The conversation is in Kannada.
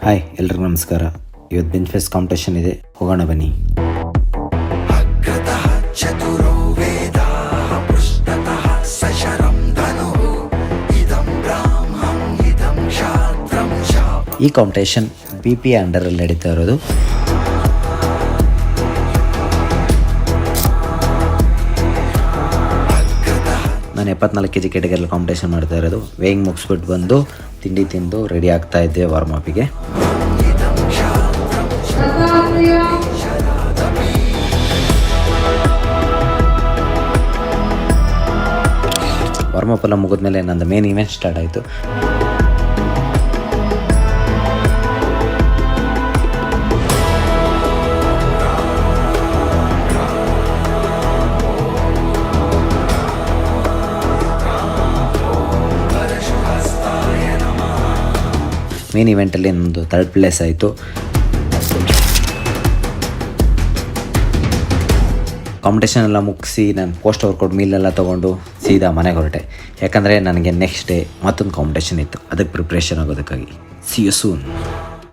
ಹಾಯ್ ಎಲ್ರಿಗೂ ನಮಸ್ಕಾರ. ಇವತ್ತು ಬೆಂಚ್ ಪ್ರೆಸ್ ಕಾಂಪಿಟೇಷನ್ ಇದೆ, ಹೋಗೋಣ ಬನ್ನಿ. ಈ ಕಾಂಪಿಟೇಷನ್ BP ಅಂಡರಲ್ಲಿ ನಡೀತಾ ಇರೋದು. ನಾನು 74 kg ಕೆಟಗರಿಯಲ್ಲಿ ಕಾಂಪಿಟೇಷನ್ ಮಾಡ್ತಾ ಇರೋದು. ವೇಯಿಂಗ್ ಮುಗಿಸ್ಬಿಟ್ಟು ಬಂದು ತಿಂಡಿ ತಿಂದು ರೆಡಿ ಆಗ್ತಾ ಇದ್ದೆ ವಾರ್ಮಪ್ಪಿಗೆ. ವಾರ್ಮಪ್ ಎಲ್ಲ ಮುಗಿದ್ಮೇಲೆ ನಂದು ಮೇನ್ ಇವೆಂಟ್ ಸ್ಟಾರ್ಟ್ ಆಯಿತು. ಮೇನ್ ಇವೆಂಟಲ್ಲಿ ನಂದು 3rd ಪ್ಲೇಸ್ ಆಯಿತು. ಕಾಂಪಿಟೇಷನ್ ಎಲ್ಲ ಮುಗಿಸಿ ನಾನು ಪೋಸ್ಟ್ ವರ್ಕೌಟ್ ಮೀಲೆಲ್ಲ ತೊಗೊಂಡು ಸೀದಾ ಮನೆಗೆ ಹೊರಟೆ. ಯಾಕಂದರೆ ನನಗೆ ನೆಕ್ಸ್ಟ್ ಡೇ ಮತ್ತೊಂದು ಕಾಂಪಿಟೇಷನ್ ಇತ್ತು, ಅದಕ್ಕೆ ಪ್ರಿಪ್ರೇಷನ್ ಆಗೋದಕ್ಕಾಗಿ. See you soon.